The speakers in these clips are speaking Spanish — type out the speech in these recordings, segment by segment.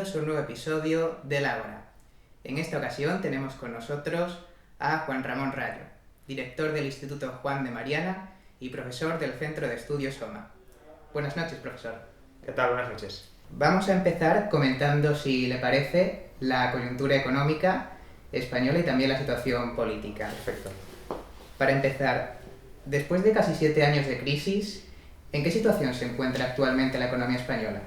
bienvenidos a un nuevo episodio de La Hora. En esta ocasión tenemos con nosotros a Juan Ramón Rayo, director del Instituto Juan de Mariana y profesor del Centro de Estudios OMA. Buenas noches, profesor. ¿Qué tal? Buenas noches. Vamos a empezar comentando, si le parece, la coyuntura económica española y también la situación política. Perfecto. Para empezar, después de casi 7 años de crisis, ¿en qué situación se encuentra actualmente la economía española?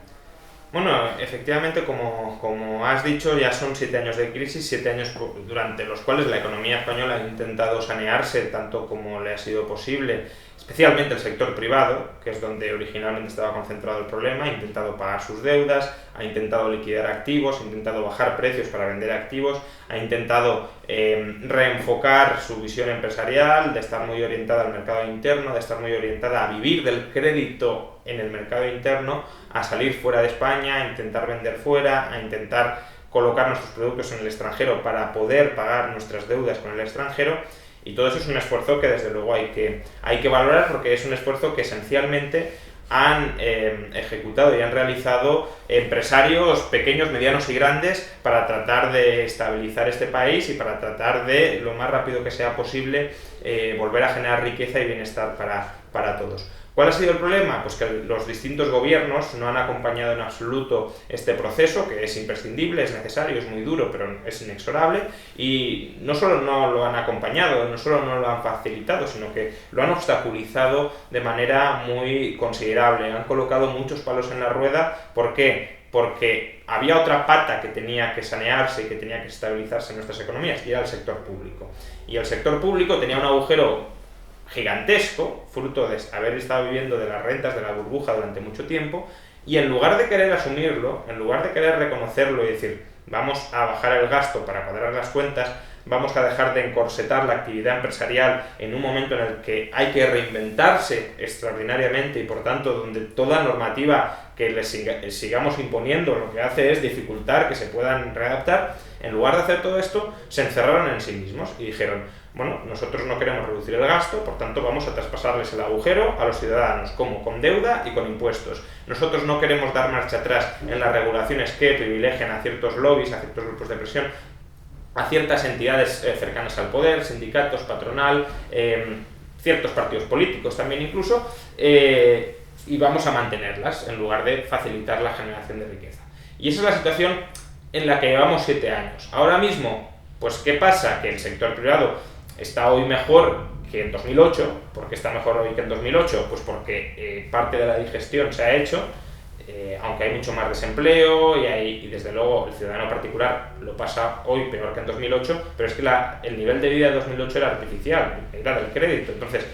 Bueno, efectivamente, como has dicho, ya son 7 años de crisis, 7 años durante los cuales la economía española ha intentado sanearse tanto como le ha sido posible, especialmente el sector privado, que es donde originalmente estaba concentrado el problema, ha intentado pagar sus deudas, ha intentado liquidar activos, ha intentado bajar precios para vender activos, ha intentado reenfocar su visión empresarial, de estar muy orientada al mercado interno, de estar muy orientada a vivir del crédito en el mercado interno, a salir fuera de España, a intentar vender fuera, a intentar colocar nuestros productos en el extranjero para poder pagar nuestras deudas con el extranjero. Y todo eso es un esfuerzo que desde luego hay que valorar, porque es un esfuerzo que esencialmente han ejecutado y han realizado empresarios pequeños, medianos y grandes para tratar de estabilizar este país y para tratar de, lo más rápido que sea posible, volver a generar riqueza y bienestar para todos. ¿Cuál ha sido el problema? Pues que los distintos gobiernos no han acompañado en absoluto este proceso, que es imprescindible, es necesario, es muy duro, pero es inexorable, y no solo no lo han acompañado, no solo no lo han facilitado, sino que lo han obstaculizado de manera muy considerable. Han colocado muchos palos en la rueda. ¿Por qué? Porque había otra pata que tenía que sanearse y que tenía que estabilizarse en nuestras economías, y era el sector público. Y el sector público tenía un agujero gigantesco, fruto de haber estado viviendo de las rentas de la burbuja durante mucho tiempo, y en lugar de querer asumirlo, en lugar de querer reconocerlo y decir vamos a bajar el gasto para cuadrar las cuentas, vamos a dejar de encorsetar la actividad empresarial en un momento en el que hay que reinventarse extraordinariamente y por tanto donde toda normativa que les sigamos imponiendo lo que hace es dificultar que se puedan readaptar, en lugar de hacer todo esto, se encerraron en sí mismos y dijeron: bueno, nosotros no queremos reducir el gasto, por tanto vamos a traspasarles el agujero a los ciudadanos, como con deuda y con impuestos. Nosotros no queremos dar marcha atrás en las regulaciones que privilegian a ciertos lobbies, a ciertos grupos de presión, a ciertas entidades cercanas al poder, sindicatos, patronal, ciertos partidos políticos también incluso, y vamos a mantenerlas en lugar de facilitar la generación de riqueza. Y esa es la situación en la que llevamos 7 años. Ahora mismo, pues ¿qué pasa? Que el sector privado está hoy mejor que en 2008. ¿Por qué está mejor hoy que en 2008? Pues porque parte de la digestión se ha hecho, aunque hay mucho más desempleo y desde luego el ciudadano particular lo pasa hoy peor que en 2008, pero es que el nivel de vida de 2008 era artificial, era del crédito. Entonces,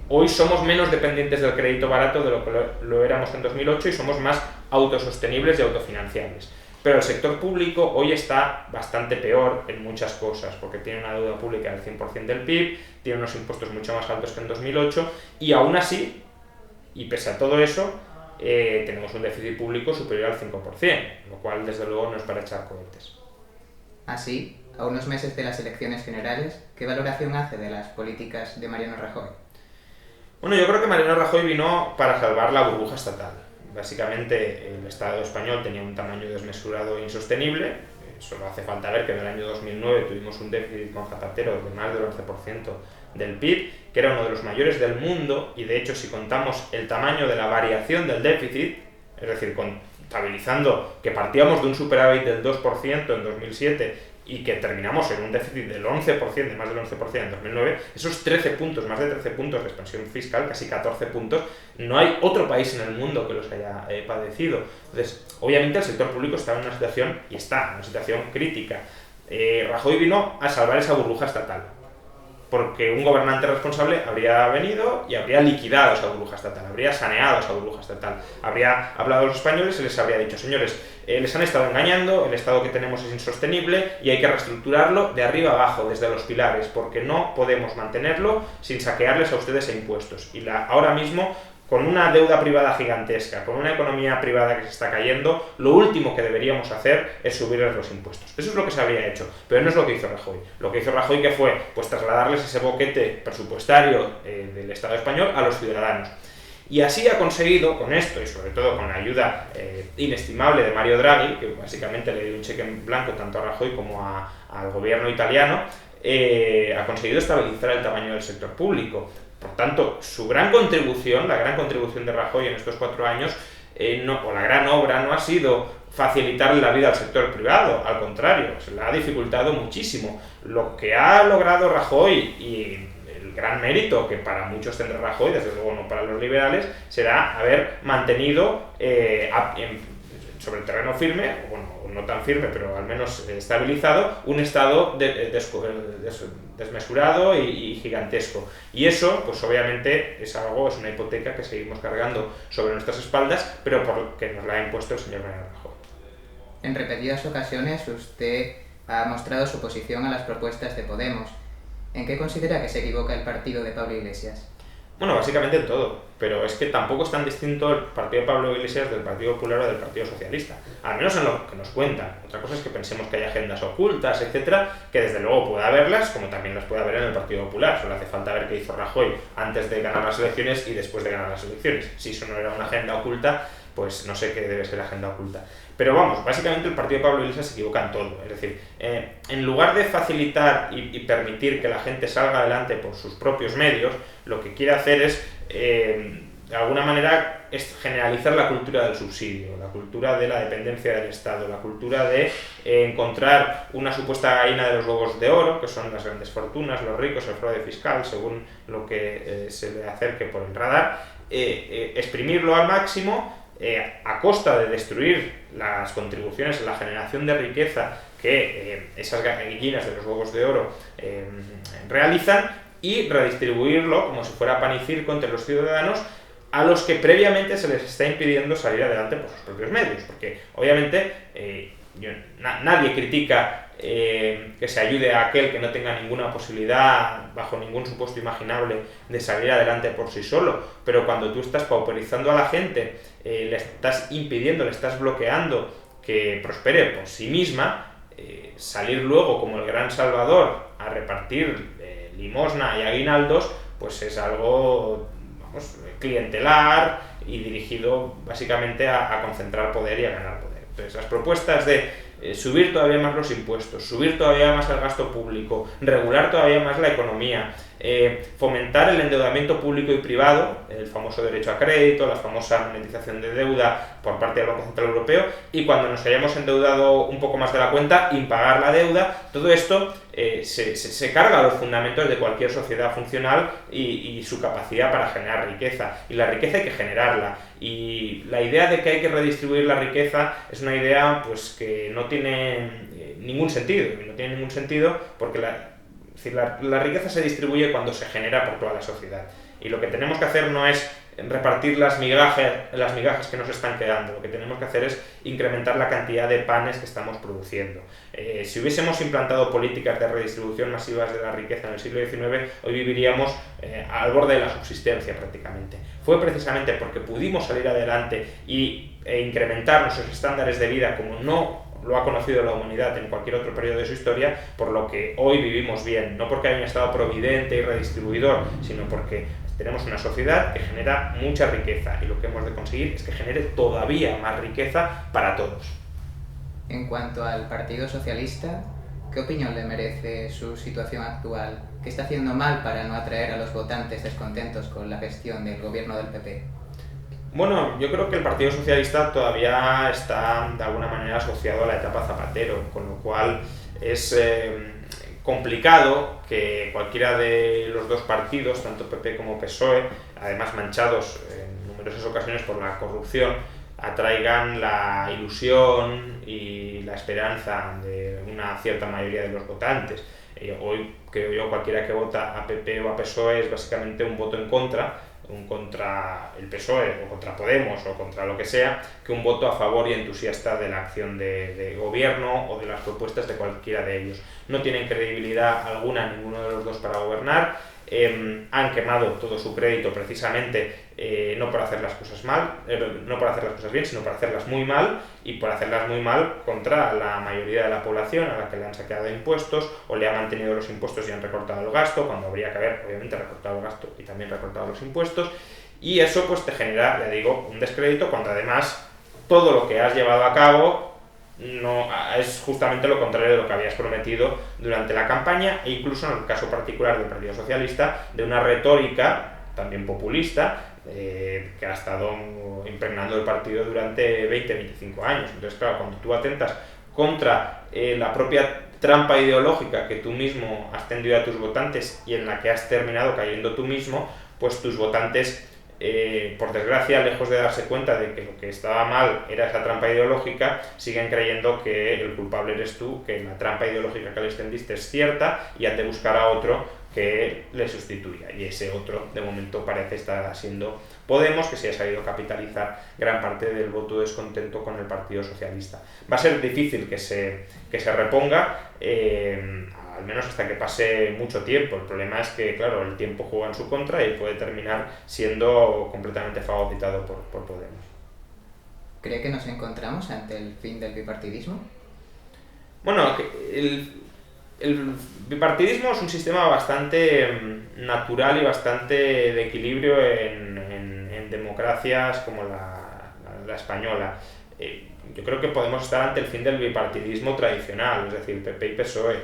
hoy somos menos dependientes del crédito barato de lo que lo éramos en 2008 y somos más autosostenibles y autofinanciables. Pero el sector público hoy está bastante peor en muchas cosas, porque tiene una deuda pública del 100% del PIB, tiene unos impuestos mucho más altos que en 2008, y aún así, y pese a todo eso, tenemos un déficit público superior al 5%, lo cual desde luego no es para echar cohetes. Así, a unos meses de las elecciones generales, ¿qué valoración hace de las políticas de Mariano Rajoy? Bueno, yo creo que Mariano Rajoy vino para salvar la burbuja estatal. Básicamente, el Estado español tenía un tamaño desmesurado e insostenible. Solo hace falta ver que en el año 2009 tuvimos un déficit con Zapatero de más del 11% del PIB, que era uno de los mayores del mundo, y de hecho, si contamos el tamaño de la variación del déficit, es decir, contabilizando que partíamos de un superávit del 2% en 2007 y que terminamos en un déficit del 11%, de más del 11% en 2009, esos 13 puntos, más de 13 puntos de expansión fiscal, casi 14 puntos, no hay otro país en el mundo que los haya padecido. Entonces, obviamente el sector público está en una situación, y está en una situación crítica. Rajoy vino a salvar esa burbuja estatal, porque un gobernante responsable habría venido y habría liquidado esa burbuja estatal, habría saneado esa burbuja estatal, habría hablado a los españoles y les habría dicho: señores, les han estado engañando, el Estado que tenemos es insostenible y hay que reestructurarlo de arriba abajo, desde los pilares, porque no podemos mantenerlo sin saquearles a ustedes a impuestos. Y ahora mismo, con una deuda privada gigantesca, con una economía privada que se está cayendo, lo último que deberíamos hacer es subirles los impuestos. Eso es lo que se habría hecho, pero no es lo que hizo Rajoy. Lo que hizo Rajoy, ¿qué fue? Pues trasladarles ese boquete presupuestario del Estado español a los ciudadanos. Y así ha conseguido, con esto y sobre todo con la ayuda inestimable de Mario Draghi, que básicamente le dio un cheque en blanco tanto a Rajoy como al gobierno italiano, ha conseguido estabilizar el tamaño del sector público. Por tanto, su gran contribución, la gran contribución de Rajoy en estos 4 años, o la gran obra, no ha sido facilitarle la vida al sector privado, al contrario, se la ha dificultado muchísimo. Lo que ha logrado Rajoy y el gran mérito que para muchos tendrá Rajoy, desde luego no para los liberales, será haber mantenido sobre el terreno firme, bueno, no tan firme, pero al menos estabilizado, un Estado desmesurado y gigantesco. Y eso, pues obviamente, es una hipoteca que seguimos cargando sobre nuestras espaldas, pero porque nos la ha impuesto el señor Mariano Rajoy. En repetidas ocasiones usted ha mostrado su oposición a las propuestas de Podemos. ¿En qué considera que se equivoca el partido de Pablo Iglesias? Bueno, básicamente en todo, pero es que tampoco es tan distinto el partido de Pablo Iglesias del Partido Popular o del Partido Socialista, al menos en lo que nos cuentan. Otra cosa es que pensemos que hay agendas ocultas, etcétera, que desde luego puede haberlas, como también las puede haber en el Partido Popular. Solo hace falta ver qué hizo Rajoy antes de ganar las elecciones y después de ganar las elecciones. Si eso no era una agenda oculta, pues no sé qué debe ser la agenda oculta. Pero vamos, básicamente el partido de Pablo Iglesias se equivoca en todo. Es decir, en lugar de facilitar y permitir que la gente salga adelante por sus propios medios, lo que quiere hacer es, de alguna manera, es generalizar la cultura del subsidio, la cultura de la dependencia del Estado, la cultura de encontrar una supuesta gallina de los huevos de oro, que son las grandes fortunas, los ricos, el fraude fiscal, según lo que se le acerque por el radar, exprimirlo al máximo, a costa de destruir las contribuciones a la generación de riqueza que esas gallinas de los huevos de oro realizan, y redistribuirlo como si fuera pan y circo entre los ciudadanos a los que previamente se les está impidiendo salir adelante por sus propios medios, porque obviamente nadie critica que se ayude a aquel que no tenga ninguna posibilidad, bajo ningún supuesto imaginable, de salir adelante por sí solo, pero cuando tú estás pauperizando a la gente, le estás impidiendo, le estás bloqueando que prospere por sí misma, salir luego como el gran salvador a repartir limosna y aguinaldos, pues es algo, vamos, clientelar y dirigido básicamente a concentrar poder y a ganar poder. Entonces, las propuestas de subir todavía más los impuestos, subir todavía más el gasto público, regular todavía más la economía, fomentar el endeudamiento público y privado, el famoso derecho a crédito, la famosa monetización de deuda por parte del Banco Central Europeo, y cuando nos hayamos endeudado un poco más de la cuenta, impagar la deuda. Todo esto se carga a los fundamentos de cualquier sociedad funcional y su capacidad para generar riqueza. Y la riqueza hay que generarla. Y la idea de que hay que redistribuir la riqueza es una idea pues que no tiene ningún sentido. Y no tiene ningún sentido porque la riqueza se distribuye cuando se genera por toda la sociedad. Y lo que tenemos que hacer no es repartir las migajas que nos están quedando. Lo que tenemos que hacer es incrementar la cantidad de panes que estamos produciendo. Si hubiésemos implantado políticas de redistribución masivas de la riqueza en el siglo XIX, hoy viviríamos al borde de la subsistencia prácticamente. Fue precisamente porque pudimos salir adelante e incrementar nuestros estándares de vida como no lo ha conocido la humanidad en cualquier otro periodo de su historia, por lo que hoy vivimos bien, no porque haya un Estado providente y redistribuidor, sino porque tenemos una sociedad que genera mucha riqueza, y lo que hemos de conseguir es que genere todavía más riqueza para todos. En cuanto al Partido Socialista, ¿qué opinión le merece su situación actual? ¿Qué está haciendo mal para no atraer a los votantes descontentos con la gestión del gobierno del PP? Bueno, yo creo que el Partido Socialista todavía está de alguna manera asociado a la etapa Zapatero, con lo cual es complicado que cualquiera de los dos partidos, tanto PP como PSOE, además manchados en numerosas ocasiones por la corrupción, atraigan la ilusión y la esperanza de una cierta mayoría de los votantes. Hoy, creo yo, cualquiera que vota a PP o a PSOE es básicamente un voto en contra el PSOE o contra Podemos o contra lo que sea, que un voto a favor y entusiasta de la acción de gobierno o de las propuestas de cualquiera de ellos. No tienen credibilidad alguna ninguno de los dos para gobernar. Han quemado todo su crédito precisamente no por hacer las cosas no por hacer las cosas bien, sino por hacerlas muy mal, y por hacerlas muy mal contra la mayoría de la población a la que le han saqueado impuestos o le han mantenido los impuestos y han recortado el gasto, cuando habría que haber obviamente recortado el gasto y también recortado los impuestos. y eso pues te genera, ya digo, un descrédito cuando además todo lo que has llevado a cabo no es justamente lo contrario de lo que habías prometido durante la campaña, e incluso en el caso particular del Partido Socialista, de una retórica también populista que ha estado impregnando el partido durante 20-25 años. Entonces, claro, cuando tú atentas contra la propia trampa ideológica que tú mismo has tendido a tus votantes y en la que has terminado cayendo tú mismo, pues tus votantes, por desgracia, lejos de darse cuenta de que lo que estaba mal era esa trampa ideológica, siguen creyendo que el culpable eres tú, que la trampa ideológica que les tendiste es cierta y han de buscar a otro que le sustituya, y ese otro de momento parece estar siendo Podemos, que se ha sabido capitalizar gran parte del voto descontento con el Partido Socialista. Va a ser difícil que se reponga, al menos hasta que pase mucho tiempo. El problema es que, claro, el tiempo juega en su contra y puede terminar siendo completamente fagocitado por Podemos. ¿Cree que nos encontramos ante el fin del bipartidismo? Bueno, el bipartidismo es un sistema bastante natural y bastante de equilibrio en democracias como la española. Yo creo que podemos estar ante el fin del bipartidismo tradicional, es decir, PP y PSOE,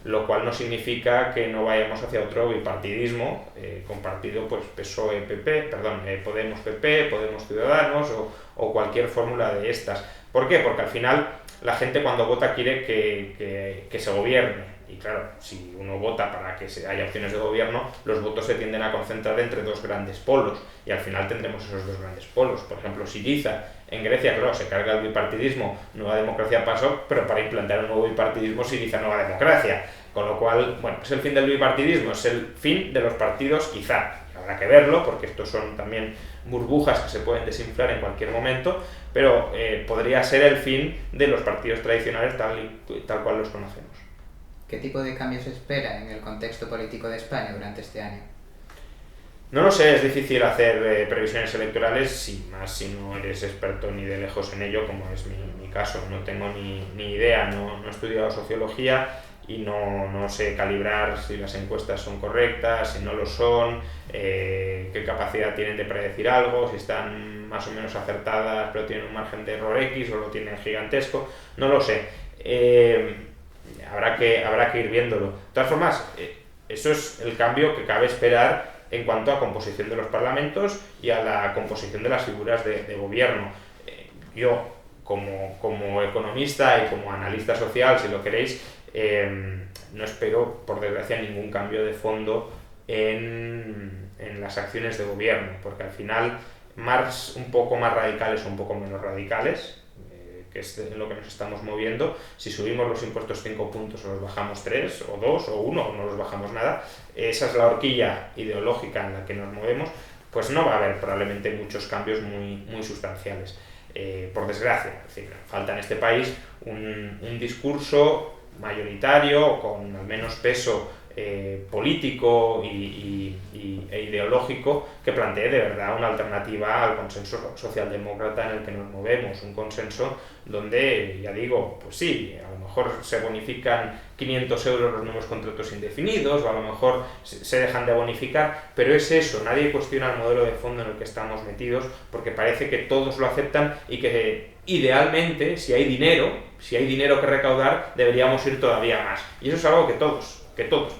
lo cual no significa que no vayamos hacia otro bipartidismo compartido, pues Podemos PP, Podemos Ciudadanos o cualquier fórmula de estas. ¿Por qué? Porque al final la gente cuando vota quiere que se gobierne. Y claro, si uno vota para que haya opciones de gobierno, los votos se tienden a concentrar entre dos grandes polos, y al final tendremos esos dos grandes polos. Por ejemplo, Syriza en Grecia, claro, se carga el bipartidismo, Nueva Democracia PASOK, pero para implantar un nuevo bipartidismo Syriza Nueva Democracia. Con lo cual, bueno, es el fin del bipartidismo, es el fin de los partidos quizá. Habrá que verlo, porque estos son también burbujas que se pueden desinflar en cualquier momento, pero podría ser el fin de los partidos tradicionales tal cual los conocemos. ¿Qué tipo de cambios se espera en el contexto político de España durante este año? No lo sé, es difícil hacer previsiones electorales, más si no eres experto ni de lejos en ello, como es mi caso. No tengo ni idea, no he estudiado sociología y no sé calibrar si las encuestas son correctas, si no lo son, qué capacidad tienen de predecir algo, si están más o menos acertadas pero tienen un margen de error X o lo tienen gigantesco, no lo sé. Habrá que ir viéndolo. De todas formas, eso es el cambio que cabe esperar en cuanto a composición de los parlamentos y a la composición de las figuras de gobierno. Yo, como economista y como analista social, si lo queréis, no espero, por desgracia, ningún cambio de fondo en las acciones de gobierno, porque al final, un poco más radicales o un poco menos radicales, que es en lo que nos estamos moviendo, si subimos los impuestos 5 puntos o los bajamos 3 o 2 o 1 o no los bajamos nada, esa es la horquilla ideológica en la que nos movemos, pues no va a haber probablemente muchos cambios muy sustanciales. Por desgracia, es decir, falta en este país un discurso mayoritario con al menos peso político e ideológico que plantee de verdad una alternativa al consenso socialdemócrata en el que nos movemos, un consenso donde, ya digo, pues sí, a lo mejor se bonifican 500 euros los nuevos contratos indefinidos, o a lo mejor se dejan de bonificar, pero es eso, nadie cuestiona el modelo de fondo en el que estamos metidos, porque parece que todos lo aceptan y que idealmente, si hay dinero que recaudar, deberíamos ir todavía más. Y eso es algo que todos,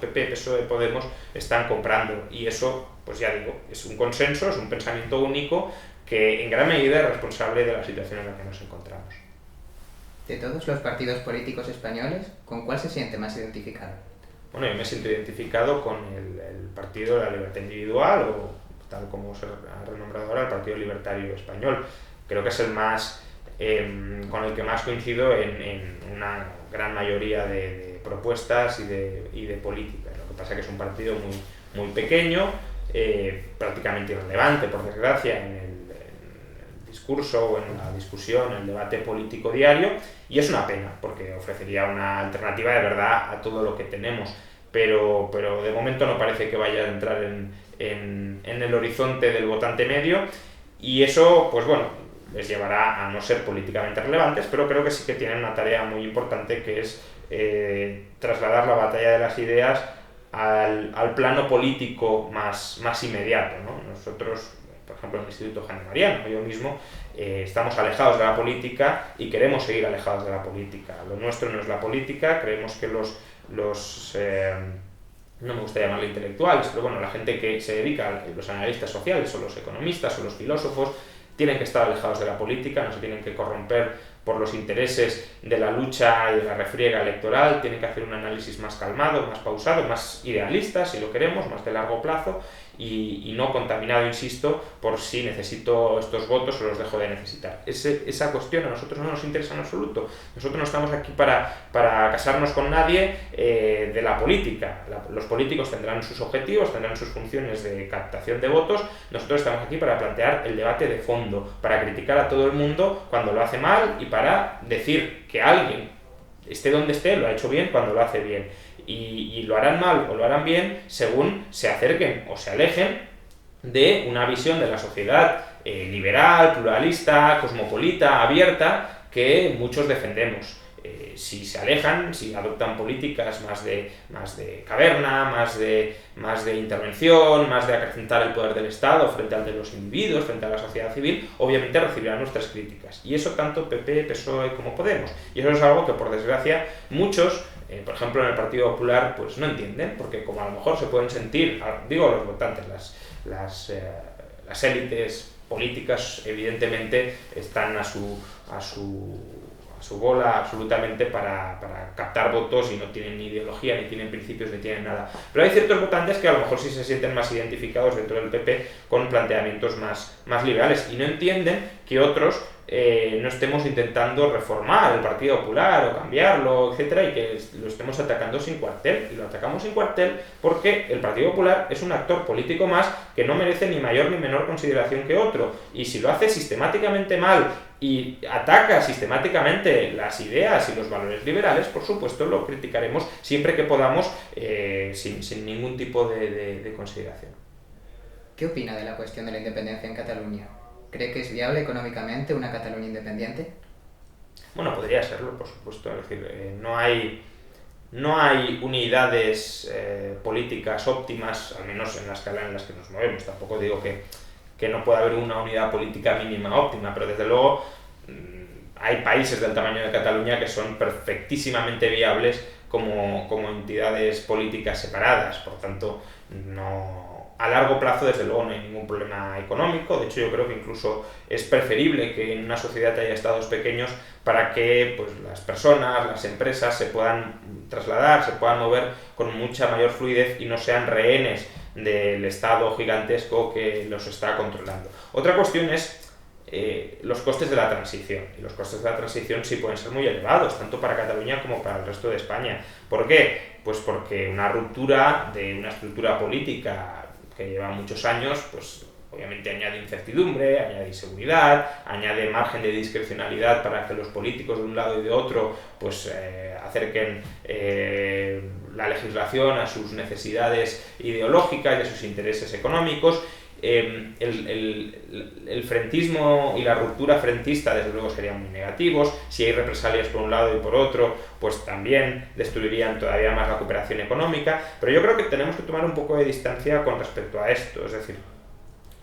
PP, PSOE, Podemos, están comprando. Y eso, pues ya digo, es un consenso, es un pensamiento único que en gran medida es responsable de la situación en la que nos encontramos. De todos los partidos políticos españoles, ¿con cuál se siente más identificado? Bueno, yo me siento identificado con el Partido de la Libertad Individual, o tal como se ha renombrado ahora, el Partido Libertario Español. Creo que es el más con el que más coincido en una gran mayoría de propuestas y de política. Lo que pasa es que es un partido muy pequeño, prácticamente irrelevante, por desgracia, en el discurso o en la discusión, en el debate político diario, y es una pena, porque ofrecería una alternativa de verdad a todo lo que tenemos, pero de momento no parece que vaya a entrar en el horizonte del votante medio, y eso, pues bueno, les llevará a no ser políticamente relevantes, pero creo que sí que tienen una tarea muy importante, que es trasladar la batalla de las ideas al plano político más inmediato, ¿no? Nosotros por ejemplo en el Instituto Juan de Mariana, yo mismo, estamos alejados de la política y queremos seguir alejados de la política. Lo nuestro no es la política, creemos que no me gusta llamarlo intelectuales, pero bueno, la gente que se dedica, los analistas sociales o los economistas o los filósofos, tienen que estar alejados de la política, no se tienen que corromper por los intereses de la lucha y de la refriega electoral, tienen que hacer un análisis más calmado, más pausado, más idealista, si lo queremos, más de largo plazo, y no contaminado, insisto, por si necesito estos votos o los dejo de necesitar. Esa cuestión a nosotros no nos interesa en absoluto. Nosotros no estamos aquí para casarnos con nadie de la política. Los políticos tendrán sus objetivos, tendrán sus funciones de captación de votos. Nosotros estamos aquí para plantear el debate de fondo, para criticar a todo el mundo cuando lo hace mal y para decir que alguien, esté donde esté, lo ha hecho bien cuando lo hace bien. Y lo harán mal o lo harán bien según se acerquen o se alejen de una visión de la sociedad liberal, pluralista, cosmopolita, abierta, que muchos defendemos. Si se alejan, si adoptan políticas más de caverna, más de intervención, más de acrecentar el poder del Estado frente al de los individuos, frente a la sociedad civil, obviamente recibirán nuestras críticas. Y eso tanto PP, PSOE como Podemos. Y eso es algo que, por desgracia, muchos, por ejemplo en el Partido Popular, pues no entienden, porque como a lo mejor se pueden sentir, digo los votantes, las élites políticas evidentemente están a su bola absolutamente para captar votos y no tienen ni ideología, ni tienen principios, ni tienen nada. Pero hay ciertos votantes que a lo mejor sí se sienten más identificados dentro del PP con planteamientos más liberales y no entienden que otros no estemos intentando reformar el Partido Popular o cambiarlo, etcétera, y que lo estemos atacando sin cuartel. Y lo atacamos sin cuartel porque el Partido Popular es un actor político más que no merece ni mayor ni menor consideración que otro. Y si lo hace sistemáticamente mal y ataca sistemáticamente las ideas y los valores liberales, por supuesto lo criticaremos siempre que podamos, sin ningún tipo de consideración. ¿Qué opina de la cuestión de la independencia en Cataluña? ¿Cree que es viable económicamente una Cataluña independiente? Bueno, podría serlo, por supuesto. Es decir, no hay unidades políticas óptimas, al menos en la escala en las que nos movemos. Tampoco digo que no pueda haber una unidad política mínima óptima, pero desde luego hay países del tamaño de Cataluña que son perfectísimamente viables como entidades políticas separadas. Por tanto, a largo plazo, desde luego, no hay ningún problema económico. De hecho, yo creo que incluso es preferible que en una sociedad haya estados pequeños para que pues, las personas, las empresas se puedan trasladar, se puedan mover con mucha mayor fluidez y no sean rehenes del Estado gigantesco que los está controlando. Otra cuestión es los costes de la transición. Y los costes de la transición sí pueden ser muy elevados, tanto para Cataluña como para el resto de España. ¿Por qué? Pues porque una ruptura de una estructura política que lleva muchos años, pues obviamente añade incertidumbre, añade inseguridad, añade margen de discrecionalidad para que los políticos de un lado y de otro pues acerquen la legislación a sus necesidades ideológicas y a sus intereses económicos. El frentismo y la ruptura frentista desde luego serían muy negativos. Si hay represalias por un lado y por otro, pues también destruirían todavía más la cooperación económica. Pero yo creo que tenemos que tomar un poco de distancia con respecto a esto. Es decir,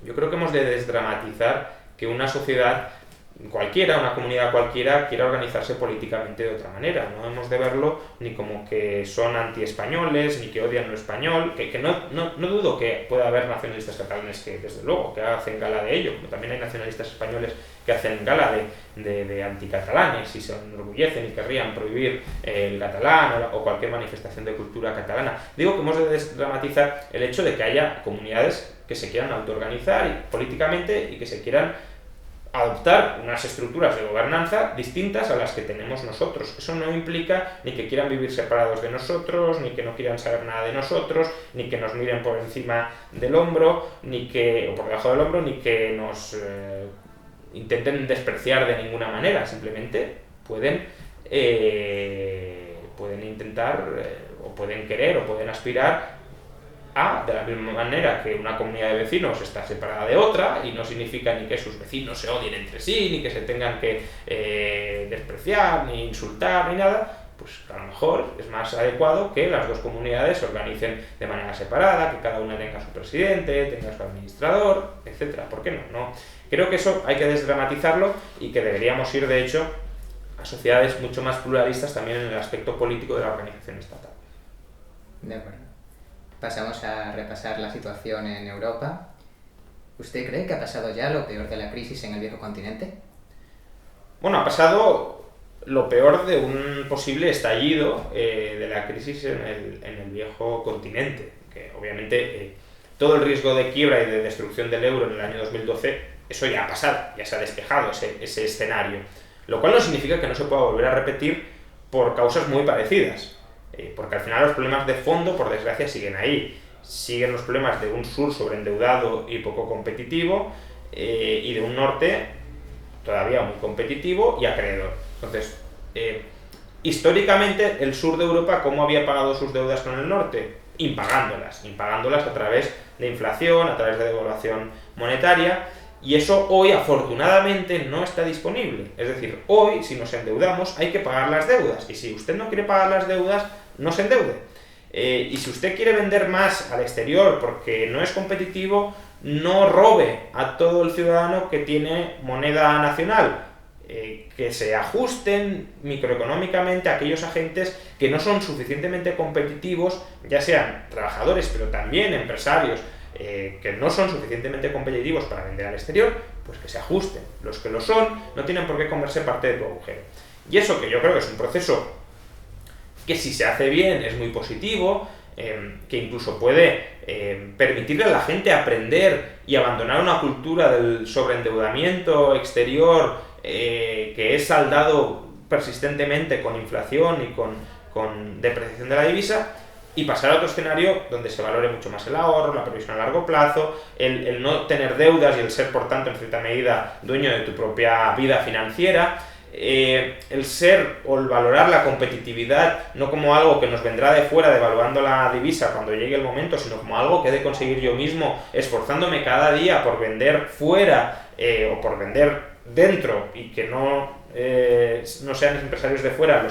yo creo que hemos de desdramatizar que una sociedad cualquiera, una comunidad cualquiera, quiera organizarse políticamente de otra manera. No hemos de verlo ni como que son anti-españoles, ni que odian lo español, que no dudo que pueda haber nacionalistas catalanes que, desde luego, que hacen gala de ello, como también hay nacionalistas españoles que hacen gala de anticatalanes y se enorgullecen y querrían prohibir el catalán o cualquier manifestación de cultura catalana. Digo que hemos de desdramatizar el hecho de que haya comunidades que se quieran autoorganizar políticamente y que se quieran adoptar unas estructuras de gobernanza distintas a las que tenemos nosotros. Eso no implica ni que quieran vivir separados de nosotros, ni que no quieran saber nada de nosotros, ni que nos miren por encima del hombro, o por debajo del hombro, ni que nos intenten despreciar de ninguna manera. Simplemente pueden intentar, o pueden querer, o pueden aspirar de la misma manera que una comunidad de vecinos está separada de otra, y no significa ni que sus vecinos se odien entre sí, ni que se tengan que despreciar, ni insultar, ni nada, pues a lo mejor es más adecuado que las dos comunidades se organicen de manera separada, que cada una tenga su presidente, tenga su administrador, etcétera. ¿Por qué no? No. Creo que eso hay que desdramatizarlo y que deberíamos ir, de hecho, a sociedades mucho más pluralistas también en el aspecto político de la organización estatal. De acuerdo. Pasamos a repasar la situación en Europa. ¿Usted cree que ha pasado ya lo peor de la crisis en el viejo continente? Bueno, ha pasado lo peor de un posible estallido de la crisis en el viejo continente, que obviamente todo el riesgo de quiebra y de destrucción del euro en el año 2012, eso ya ha pasado, ya se ha despejado ese escenario, lo cual no significa que no se pueda volver a repetir por causas muy parecidas, porque al final los problemas de fondo, por desgracia, siguen ahí. Siguen los problemas de un sur sobreendeudado y poco competitivo y de un norte todavía muy competitivo y acreedor. Entonces, históricamente el sur de Europa, ¿cómo había pagado sus deudas con el norte? Impagándolas a través de inflación, a través de devaluación monetaria, y eso hoy afortunadamente no está disponible. Es decir, hoy si nos endeudamos hay que pagar las deudas, y si usted no quiere pagar las deudas, no se endeude. Y si usted quiere vender más al exterior porque no es competitivo, no robe a todo el ciudadano que tiene moneda nacional, que se ajusten microeconómicamente a aquellos agentes que no son suficientemente competitivos, ya sean trabajadores pero también empresarios que no son suficientemente competitivos para vender al exterior, pues que se ajusten. Los que lo son no tienen por qué comerse parte de tu agujero. Y eso, que yo creo que es un proceso que si se hace bien es muy positivo, que incluso puede permitirle a la gente aprender y abandonar una cultura del sobreendeudamiento exterior que es saldado persistentemente con inflación y con depreciación de la divisa, y pasar a otro escenario donde se valore mucho más el ahorro, la previsión a largo plazo, el no tener deudas y el ser, por tanto, en cierta medida, dueño de tu propia vida financiera. El ser o el valorar la competitividad no como algo que nos vendrá de fuera devaluando la divisa cuando llegue el momento, sino como algo que he de conseguir yo mismo esforzándome cada día por vender fuera o por vender dentro, y que no sean empresarios de fuera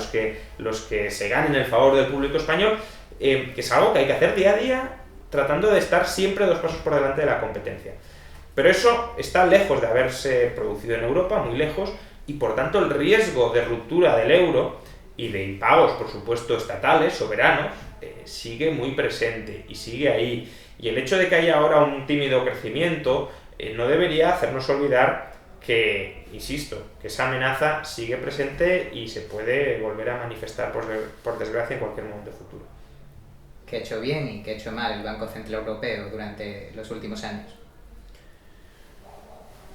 los que se ganen el favor del público español, que es algo que hay que hacer día a día tratando de estar siempre 2 pasos por delante de la competencia. Pero eso está lejos de haberse producido en Europa, muy lejos, y por tanto el riesgo de ruptura del euro y de impagos, por supuesto, estatales, soberanos, sigue muy presente y sigue ahí. Y el hecho de que haya ahora un tímido crecimiento no debería hacernos olvidar que, insisto, que esa amenaza sigue presente y se puede volver a manifestar, por desgracia, en cualquier momento futuro. ¿Qué ha hecho bien y qué ha hecho mal el Banco Central Europeo durante los últimos años?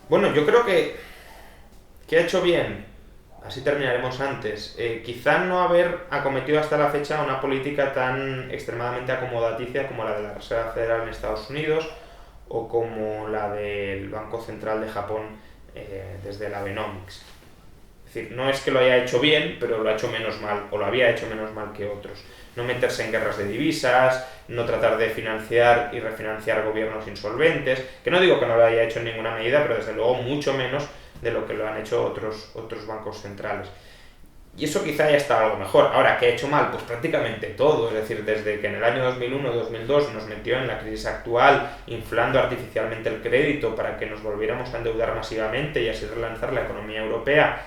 Bueno, yo creo que ha hecho bien, así terminaremos antes, quizá no haber acometido hasta la fecha una política tan extremadamente acomodaticia como la de la Reserva Federal en Estados Unidos o como la del Banco Central de Japón desde el Abenomics. Es decir, no es que lo haya hecho bien, pero lo ha hecho menos mal, o lo había hecho menos mal que otros. No meterse en guerras de divisas, no tratar de financiar y refinanciar gobiernos insolventes, que no digo que no lo haya hecho en ninguna medida, pero desde luego mucho menos de lo que lo han hecho otros bancos centrales. Y eso quizá haya estado algo mejor. Ahora, ¿qué ha hecho mal? Pues prácticamente todo. Es decir, desde que en el año 2001-2002 nos metió en la crisis actual, inflando artificialmente el crédito para que nos volviéramos a endeudar masivamente y así relanzar la economía europea,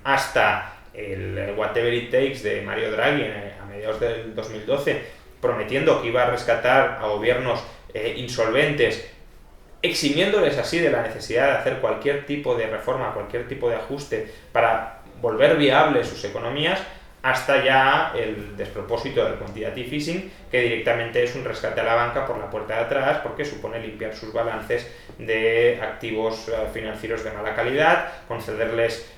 hasta el whatever it takes de Mario Draghi a mediados del 2012, prometiendo que iba a rescatar a gobiernos insolventes, eximiéndoles así de la necesidad de hacer cualquier tipo de reforma, cualquier tipo de ajuste para volver viables sus economías, hasta ya el despropósito del quantitative easing, que directamente es un rescate a la banca por la puerta de atrás, porque supone limpiar sus balances de activos financieros de mala calidad, concederles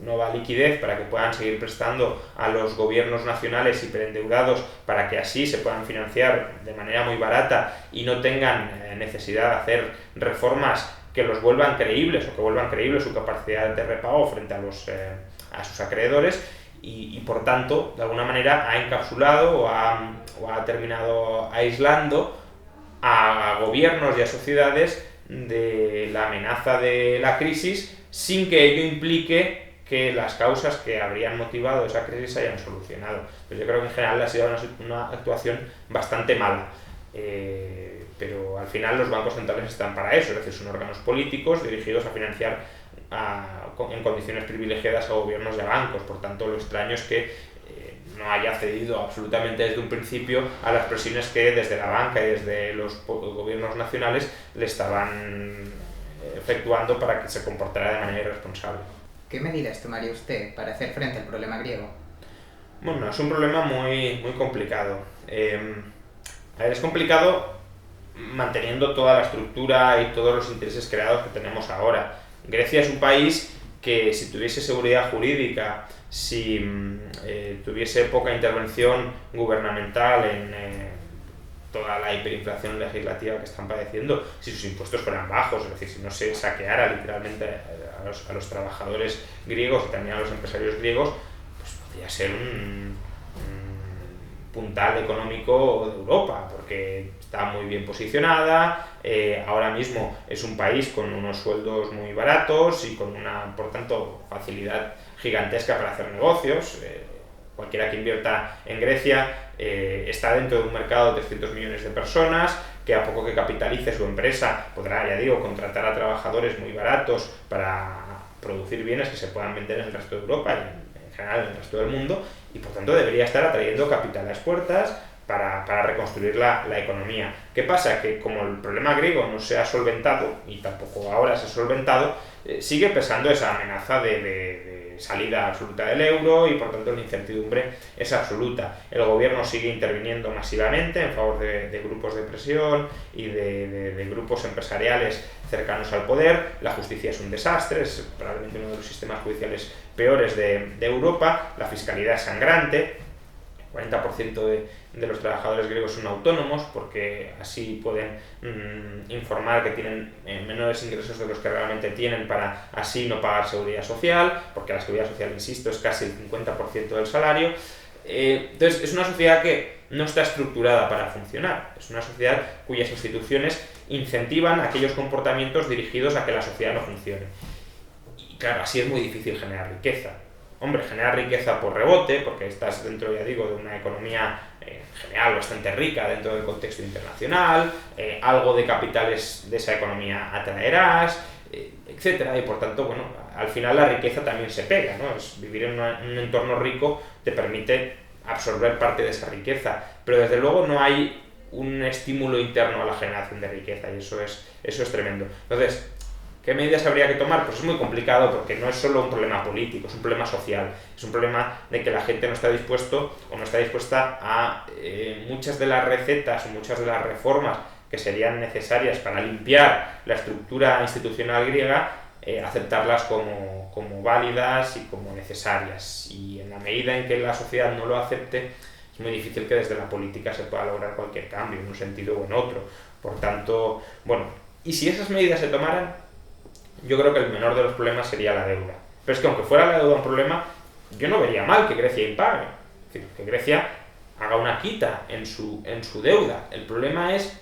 nueva liquidez para que puedan seguir prestando a los gobiernos nacionales hiperendeudados para que así se puedan financiar de manera muy barata y no tengan necesidad de hacer reformas que los vuelvan creíbles o que vuelvan creíble su capacidad de repago frente a sus acreedores. Y por tanto, de alguna manera ha encapsulado o ha terminado aislando a gobiernos y a sociedades de la amenaza de la crisis, sin que ello implique que las causas que habrían motivado esa crisis se hayan solucionado. Pues yo creo que en general ha sido una actuación bastante mala. Pero al final los bancos centrales están para eso, es decir, son órganos políticos dirigidos a financiar en condiciones privilegiadas a gobiernos y a bancos. Por tanto, lo extraño es que no haya cedido absolutamente desde un principio a las presiones que desde la banca y desde los gobiernos nacionales le estaban efectuando para que se comportara de manera irresponsable. ¿Qué medidas tomaría usted para hacer frente al problema griego? Bueno, es un problema muy complicado. Es complicado manteniendo toda la estructura y todos los intereses creados que tenemos ahora. Grecia es un país que, si tuviese seguridad jurídica, si tuviese poca intervención gubernamental en toda la hiperinflación legislativa que están padeciendo, si sus impuestos fueran bajos, es decir, si no se saqueara literalmente a los trabajadores griegos y también a los empresarios griegos, pues podría ser un puntal económico de Europa, porque está muy bien posicionada, ahora mismo es un país con unos sueldos muy baratos y con una, por tanto, facilidad gigantesca para hacer negocios. Cualquiera que invierta en Grecia está dentro de un mercado de 300 millones de personas, que a poco que capitalice su empresa podrá, ya digo, contratar a trabajadores muy baratos para producir bienes que se puedan vender en el resto de Europa y en general en el resto del mundo, y por tanto debería estar atrayendo capital a las puertas para reconstruir la economía. ¿Qué pasa? Que como el problema griego no se ha solventado, y tampoco ahora se ha solventado, sigue pesando esa amenaza de salida absoluta del euro y por tanto la incertidumbre es absoluta. El gobierno sigue interviniendo masivamente en favor de grupos de presión y de grupos empresariales cercanos al poder. La justicia es un desastre, es probablemente uno de los sistemas judiciales peores de Europa. La fiscalidad es sangrante. El 40% de los trabajadores griegos son autónomos porque así pueden informar que tienen menores ingresos de los que realmente tienen para así no pagar seguridad social, porque la seguridad social, insisto, es casi el 50% del salario. Entonces es una sociedad que no está estructurada para funcionar, es una sociedad cuyas instituciones incentivan aquellos comportamientos dirigidos a que la sociedad no funcione. Y claro, así es muy difícil generar riqueza. Hombre, generar riqueza por rebote, porque estás dentro, ya digo, de una economía en general bastante rica dentro del contexto internacional, algo de capitales de esa economía atraerás, etcétera, y por tanto, bueno, al final la riqueza también se pega, ¿no? Vivir en un entorno rico te permite absorber parte de esa riqueza, pero desde luego no hay un estímulo interno a la generación de riqueza, y eso es tremendo. Entonces, ¿qué medidas habría que tomar? Pues es muy complicado porque no es solo un problema político, es un problema social, es un problema de que la gente no está dispuesto o no está dispuesta a muchas de las recetas o muchas de las reformas que serían necesarias para limpiar la estructura institucional griega, aceptarlas como válidas y como necesarias. Y en la medida en que la sociedad no lo acepte, es muy difícil que desde la política se pueda lograr cualquier cambio en un sentido o en otro. Por tanto, bueno, y si esas medidas se tomaran, yo creo que el menor de los problemas sería la deuda. Pero es que aunque fuera la deuda un problema, yo no vería mal que Grecia impague. Es decir, que Grecia haga una quita en su deuda. El problema es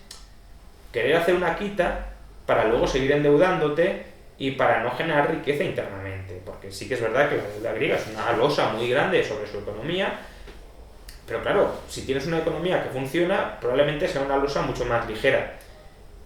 querer hacer una quita para luego seguir endeudándote y para no generar riqueza internamente. Porque sí que es verdad que la deuda griega es una losa muy grande sobre su economía, pero claro, si tienes una economía que funciona, probablemente sea una losa mucho más ligera.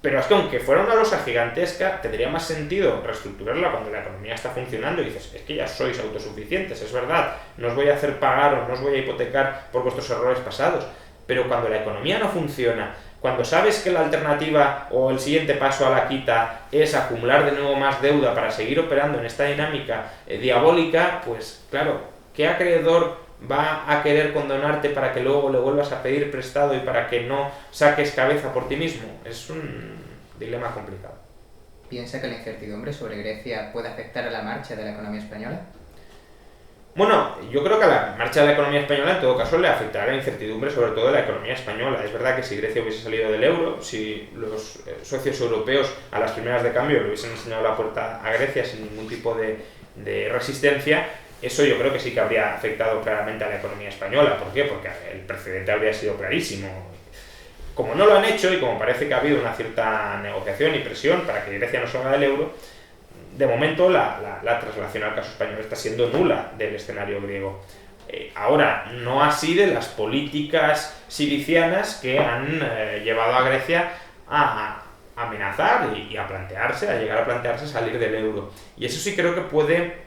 Pero es que aunque fuera una losa gigantesca, tendría más sentido reestructurarla cuando la economía está funcionando y dices, es que ya sois autosuficientes, es verdad, no os voy a hacer pagar o no os voy a hipotecar por vuestros errores pasados. Pero cuando la economía no funciona, cuando sabes que la alternativa o el siguiente paso a la quita es acumular de nuevo más deuda para seguir operando en esta dinámica diabólica, pues claro, ¿qué acreedor va a querer condonarte para que luego le vuelvas a pedir prestado y para que no saques cabeza por ti mismo? Es un dilema complicado. ¿Piensa que la incertidumbre sobre Grecia puede afectar a la marcha de la economía española? Bueno, yo creo que a la marcha de la economía española en todo caso le afectará la incertidumbre sobre todo de la economía española. Es verdad que si Grecia hubiese salido del euro, si los socios europeos a las primeras de cambio le hubiesen enseñado la puerta a Grecia sin ningún tipo de resistencia, eso yo creo que sí que habría afectado claramente a la economía española. ¿Por qué? Porque el precedente habría sido clarísimo. Como no lo han hecho y como parece que ha habido una cierta negociación y presión para que Grecia no salga del euro, de momento la traslación al caso español está siendo nula del escenario griego. Ahora, no así de las políticas siricianas que han llevado a Grecia a amenazar y a llegar a plantearse salir del euro. Y eso sí creo que puede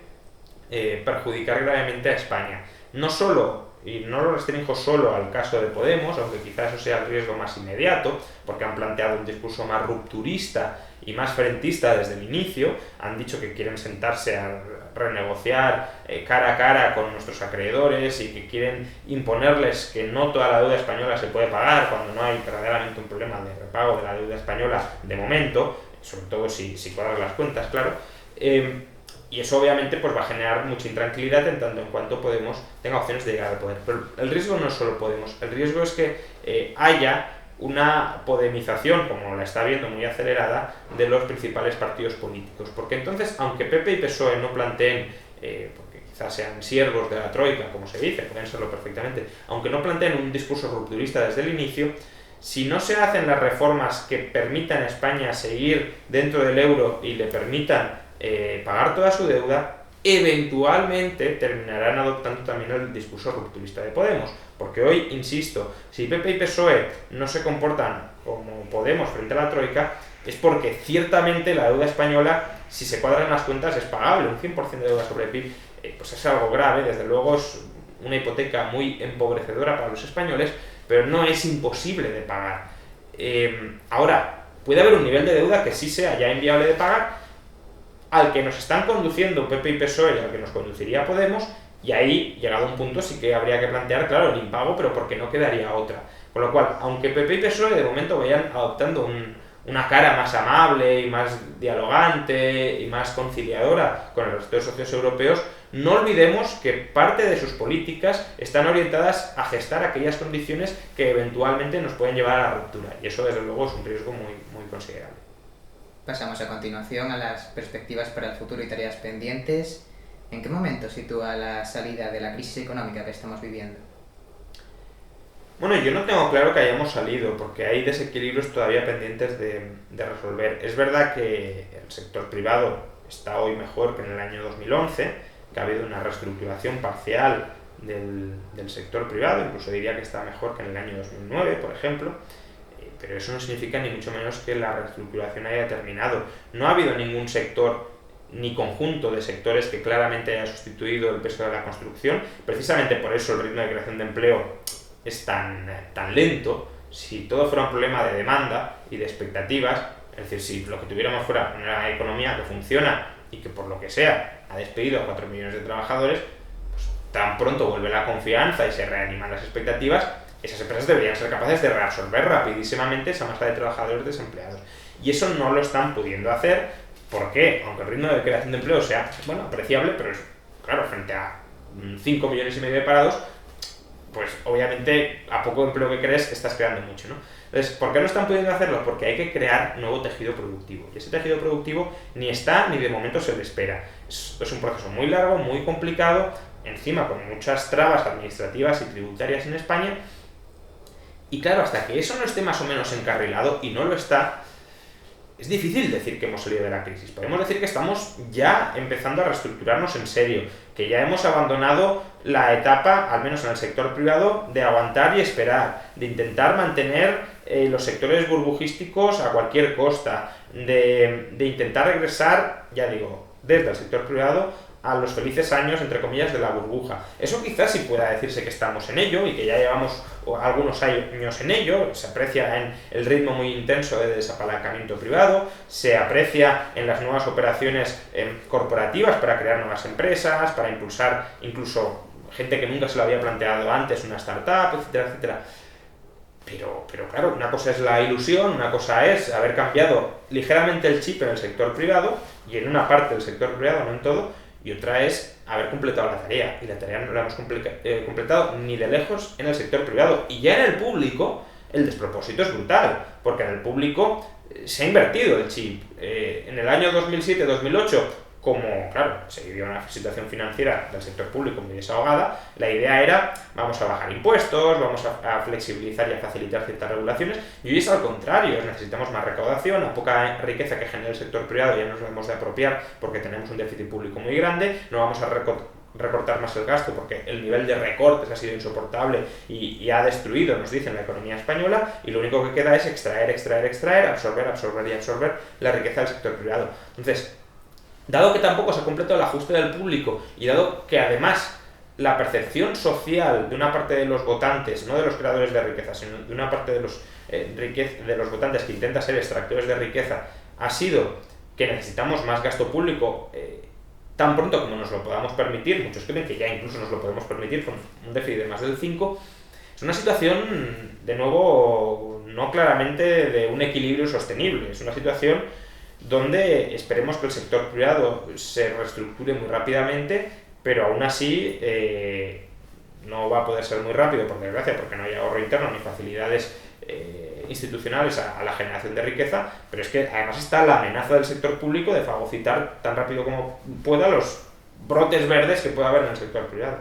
perjudicar gravemente a España. No solo, y no lo restringo solo al caso de Podemos, aunque quizás eso sea el riesgo más inmediato, porque han planteado un discurso más rupturista y más frentista desde el inicio, han dicho que quieren sentarse a renegociar cara a cara con nuestros acreedores y que quieren imponerles que no toda la deuda española se puede pagar cuando no hay verdaderamente un problema de repago de la deuda española de momento, sobre todo si cuadran las cuentas, claro. Y eso obviamente pues va a generar mucha intranquilidad en tanto en cuanto Podemos tenga opciones de llegar al poder. Pero el riesgo no es solo Podemos, el riesgo es que haya una podemización, como la está viendo muy acelerada, de los principales partidos políticos. Porque entonces, aunque PP y PSOE no planteen, porque quizás sean siervos de la troika, como se dice, pueden serlo perfectamente, aunque no planteen un discurso rupturista desde el inicio, si no se hacen las reformas que permitan a España seguir dentro del euro y le permitan pagar toda su deuda, eventualmente terminarán adoptando también el discurso rupturista de Podemos. Porque hoy, insisto, si PP y PSOE no se comportan como Podemos frente a la troika, es porque ciertamente la deuda española, si se cuadran las cuentas, es pagable. Un 100% de deuda sobre el PIB pues es algo grave, desde luego es una hipoteca muy empobrecedora para los españoles, pero no es imposible de pagar. Ahora, puede haber un nivel de deuda que sí sea ya inviable de pagar, al que nos están conduciendo PP y PSOE y al que nos conduciría Podemos, y ahí, llegado a un punto, sí que habría que plantear, claro, el impago, pero porque no quedaría otra. Con lo cual, aunque PP y PSOE de momento vayan adoptando una cara más amable y más dialogante y más conciliadora con el resto de socios europeos, no olvidemos que parte de sus políticas están orientadas a gestar aquellas condiciones que eventualmente nos pueden llevar a la ruptura, y eso desde luego es un riesgo muy, muy considerable. Pasamos a continuación a las perspectivas para el futuro y tareas pendientes. ¿En qué momento sitúa la salida de la crisis económica que estamos viviendo? Bueno, yo no tengo claro que hayamos salido, porque hay desequilibrios todavía pendientes de resolver. Es verdad que el sector privado está hoy mejor que en el año 2011, que ha habido una reestructuración parcial del sector privado, incluso diría que está mejor que en el año 2009, por ejemplo, pero eso no significa ni mucho menos que la reestructuración haya terminado. No ha habido ningún sector ni conjunto de sectores que claramente haya sustituido el peso de la construcción. Precisamente por eso el ritmo de creación de empleo es tan lento. Si todo fuera un problema de demanda y de expectativas, es decir, si lo que tuviéramos fuera una economía que funciona y que por lo que sea ha despedido a 4 millones de trabajadores, pues tan pronto vuelve la confianza y se reaniman las expectativas, esas empresas deberían ser capaces de reabsorber rapidísimamente esa masa de trabajadores desempleados. Y eso no lo están pudiendo hacer porque, aunque el ritmo de creación de empleo sea, bueno, apreciable, pero es, claro, frente a 5 millones y medio de parados, pues obviamente a poco empleo que crees estás creando mucho, ¿no? Entonces, ¿por qué no están pudiendo hacerlo? Porque hay que crear nuevo tejido productivo. Y ese tejido productivo ni está ni de momento se le espera. Es un proceso muy largo, muy complicado, encima con muchas trabas administrativas y tributarias en España. Y claro, hasta que eso no esté más o menos encarrilado, y no lo está, es difícil decir que hemos salido de la crisis. Podemos decir que estamos ya empezando a reestructurarnos en serio, que ya hemos abandonado la etapa, al menos en el sector privado, de aguantar y esperar, de intentar mantener los sectores burbujísticos a cualquier costa, de intentar regresar, ya digo, desde el sector privado a los felices años, entre comillas, de la burbuja. Eso quizás sí pueda decirse que estamos en ello y que ya llevamos algunos años en ello. Se aprecia en el ritmo muy intenso de desapalancamiento privado, se aprecia en las nuevas operaciones corporativas para crear nuevas empresas, para impulsar incluso gente que nunca se lo había planteado antes, una startup, etcétera, etcétera. Pero claro, una cosa es la ilusión, una cosa es haber cambiado ligeramente el chip en el sector privado, y en una parte del sector privado, no en todo, y otra es haber completado la tarea, y la tarea no la hemos completado ni de lejos en el sector privado. Y ya en el público el despropósito es brutal, porque en el público se ha invertido el chip. En el año 2007-2008 como, claro, se vivía una situación financiera del sector público muy desahogada, la idea era, vamos a bajar impuestos, vamos a flexibilizar y a facilitar ciertas regulaciones, y hoy es al contrario, necesitamos más recaudación, la poca riqueza que genera el sector privado ya nos debemos de apropiar porque tenemos un déficit público muy grande, no vamos a recortar más el gasto porque el nivel de recortes ha sido insoportable y ha destruido, nos dicen, la economía española, y lo único que queda es extraer, absorber la riqueza del sector privado. Entonces, dado que tampoco se ha completado el ajuste del público y dado que además la percepción social de una parte de los votantes, no de los creadores de riqueza, sino de una parte de los votantes que intenta ser extractores de riqueza, ha sido que necesitamos más gasto público tan pronto como nos lo podamos permitir, muchos creen que ya incluso nos lo podemos permitir con un déficit de más del 5%, es una situación, de nuevo, no claramente de un equilibrio sostenible, es una situación donde esperemos que el sector privado se reestructure muy rápidamente, pero aún así no va a poder ser muy rápido, por desgracia, porque no hay ahorro interno ni facilidades institucionales a la generación de riqueza, pero es que además está la amenaza del sector público de fagocitar tan rápido como pueda los brotes verdes que pueda haber en el sector privado.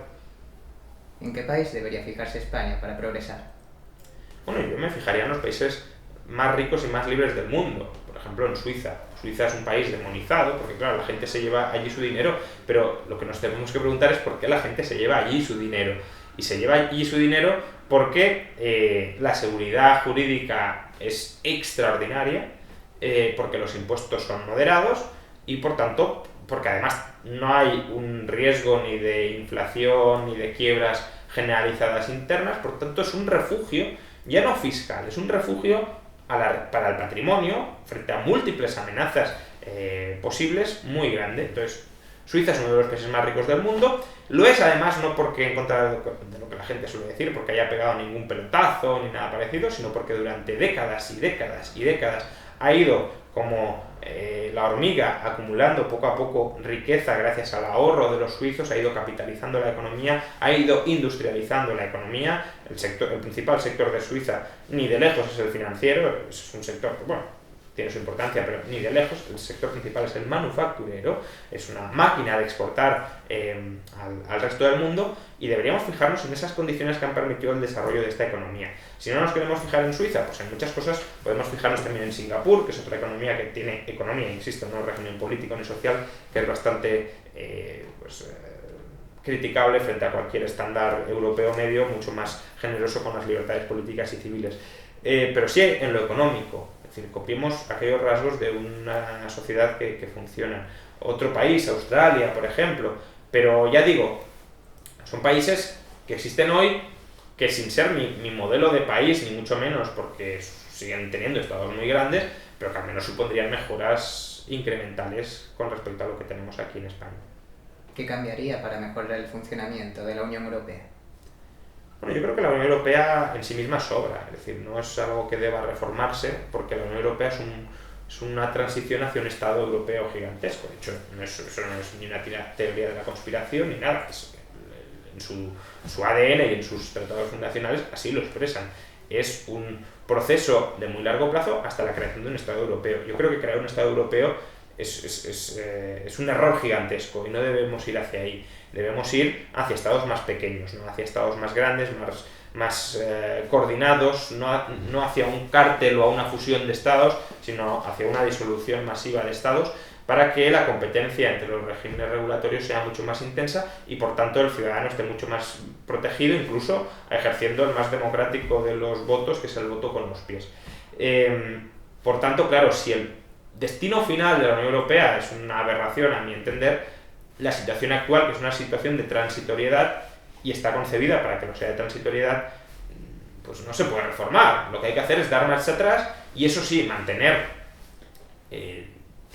¿En qué país debería fijarse España para progresar? Bueno, yo me fijaría en los países más ricos y más libres del mundo. Por ejemplo, en Suiza. Suiza es un país demonizado, porque claro, la gente se lleva allí su dinero, pero lo que nos tenemos que preguntar es por qué la gente se lleva allí su dinero. Y se lleva allí su dinero porque la seguridad jurídica es extraordinaria, porque los impuestos son moderados y por tanto, porque además no hay un riesgo ni de inflación ni de quiebras generalizadas internas, por tanto es un refugio, ya no fiscal, es un refugio para el patrimonio frente a múltiples amenazas posibles muy grande. Entonces, Suiza es uno de los países más ricos del mundo, lo es además no porque en contra de lo que la gente suele decir, porque haya pegado ningún pelotazo ni nada parecido, sino porque durante décadas y décadas y décadas ha ido como la hormiga acumulando poco a poco riqueza gracias al ahorro de los suizos, ha ido capitalizando la economía, ha ido industrializando la economía. El principal sector de Suiza ni de lejos es el financiero, es un sector que, bueno, tiene su importancia, pero ni de lejos. El sector principal es el manufacturero, es una máquina de exportar al resto del mundo, y deberíamos fijarnos en esas condiciones que han permitido el desarrollo de esta economía. Si no nos queremos fijar en Suiza, pues en muchas cosas podemos fijarnos también en Singapur, que es otra economía que tiene economía, insisto, no régimen político ni social, que es bastante criticable frente a cualquier estándar europeo medio, mucho más generoso con las libertades políticas y civiles. Pero sí en lo económico. Es decir, copiemos aquellos rasgos de una sociedad que funciona. Otro país, Australia, por ejemplo, pero ya digo, son países que existen hoy, que sin ser mi modelo de país, ni mucho menos, porque siguen teniendo estados muy grandes, pero que al menos supondrían mejoras incrementales con respecto a lo que tenemos aquí en España. ¿Qué cambiaría para mejorar el funcionamiento de la Unión Europea? Bueno, yo creo que la Unión Europea en sí misma sobra, es decir, no es algo que deba reformarse, porque la Unión Europea es una transición hacia un Estado europeo gigantesco. De hecho, eso no es ni una teoría de la conspiración ni nada, en su ADN y en sus tratados fundacionales así lo expresan. Es un proceso de muy largo plazo hasta la creación de un Estado europeo. Yo creo que crear un Estado europeo es un error gigantesco y no debemos ir hacia ahí. Debemos ir hacia estados más pequeños, no hacia estados más grandes, más coordinados, no hacia un cártel o a una fusión de estados, sino hacia una disolución masiva de estados, para que la competencia entre los regímenes regulatorios sea mucho más intensa y por tanto el ciudadano esté mucho más protegido, incluso ejerciendo el más democrático de los votos, que es el voto con los pies. Por tanto, claro, si el destino final de la Unión Europea es una aberración, a mi entender, la situación actual, que es una situación de transitoriedad y está concebida para que no sea de transitoriedad, pues no se puede reformar. Lo que hay que hacer es dar marcha atrás y, eso sí, mantener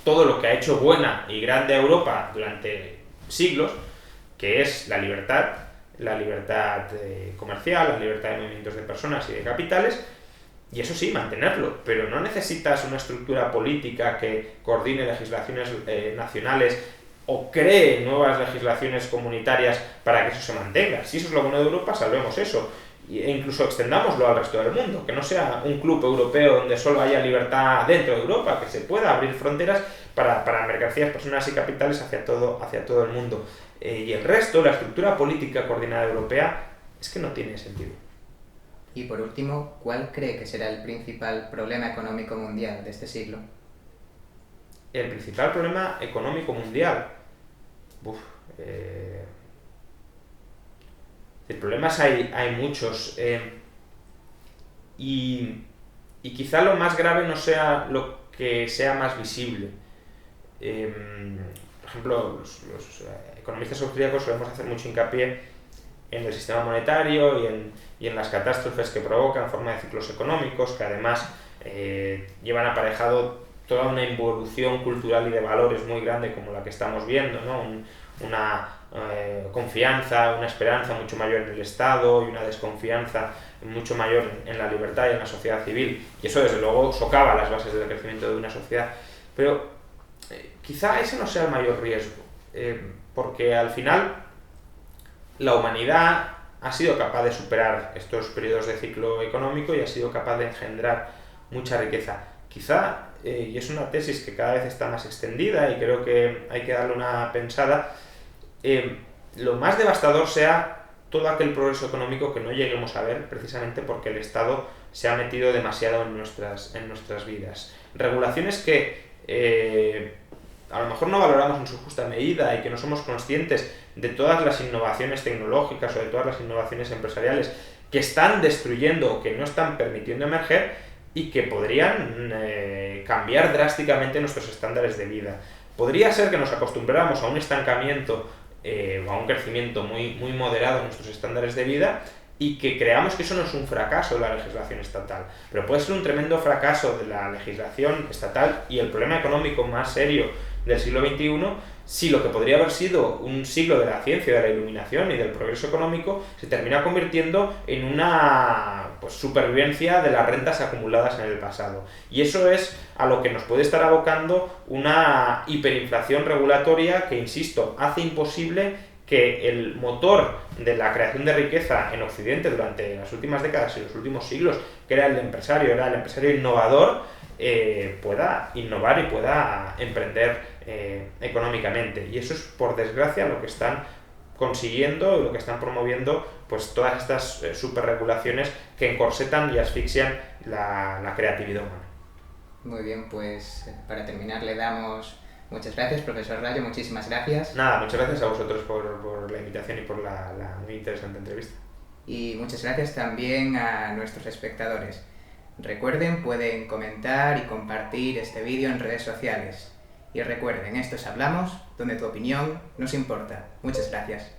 todo lo que ha hecho buena y grande a Europa durante siglos, que es la libertad comercial, la libertad de movimientos de personas y de capitales, y eso sí, mantenerlo, pero no necesitas una estructura política que coordine legislaciones nacionales o cree nuevas legislaciones comunitarias para que eso se mantenga. Si eso es lo bueno de Europa, salvemos eso. E incluso extendámoslo al resto del mundo, que no sea un club europeo donde solo haya libertad dentro de Europa, que se pueda abrir fronteras, para mercancías, personas y capitales hacia todo el mundo. Y el resto, la estructura política coordinada europea, es que no tiene sentido. Y por último, ¿cuál cree que será el principal problema económico mundial de este siglo? El principal problema económico mundial. Problemas hay muchos. Y quizá lo más grave no sea lo que sea más visible. Por ejemplo, los economistas austríacos solemos hacer mucho hincapié en el sistema monetario y en las catástrofes que provocan en forma de ciclos económicos, que además llevan aparejado toda una involución cultural y de valores muy grande como la que estamos viendo, ¿no? Una confianza, una esperanza mucho mayor en el Estado y una desconfianza mucho mayor en la libertad y en la sociedad civil, y eso desde luego socava las bases del crecimiento de una sociedad. Pero quizá ese no sea el mayor riesgo, porque al final la humanidad ha sido capaz de superar estos periodos de ciclo económico y ha sido capaz de engendrar mucha riqueza. Quizá, y es una tesis que cada vez está más extendida y creo que hay que darle una pensada, lo más devastador sea todo aquel progreso económico que no lleguemos a ver precisamente porque el Estado se ha metido demasiado en nuestras vidas. Regulaciones que a lo mejor no valoramos en su justa medida y que no somos conscientes de todas las innovaciones tecnológicas o de todas las innovaciones empresariales que están destruyendo o que no están permitiendo emerger y que podrían cambiar drásticamente nuestros estándares de vida. Podría ser que nos acostumbráramos a un estancamiento o a un crecimiento muy moderado en nuestros estándares de vida y que creamos que eso no es un fracaso de la legislación estatal, pero puede ser un tremendo fracaso de la legislación estatal y el problema económico más serio del siglo XXI si lo que podría haber sido un siglo de la ciencia, de la iluminación y del progreso económico se termina convirtiendo en una supervivencia de las rentas acumuladas en el pasado. Y eso es a lo que nos puede estar abocando una hiperinflación regulatoria que, insisto, hace imposible que el motor de la creación de riqueza en Occidente durante las últimas décadas y los últimos siglos, que era el empresario innovador, pueda innovar y pueda emprender económicamente. Y eso es, por desgracia, lo que están consiguiendo y lo que están promoviendo pues todas estas superregulaciones que encorsetan y asfixian la creatividad humana. Muy bien, pues para terminar le damos muchas gracias, profesor Rayo, muchísimas gracias. Nada, muchas gracias a vosotros por la invitación y por la muy interesante entrevista. Y muchas gracias también a nuestros espectadores. Recuerden, pueden comentar y compartir este vídeo en redes sociales. Y recuerden, esto es Hablamos, donde tu opinión nos importa. Muchas gracias.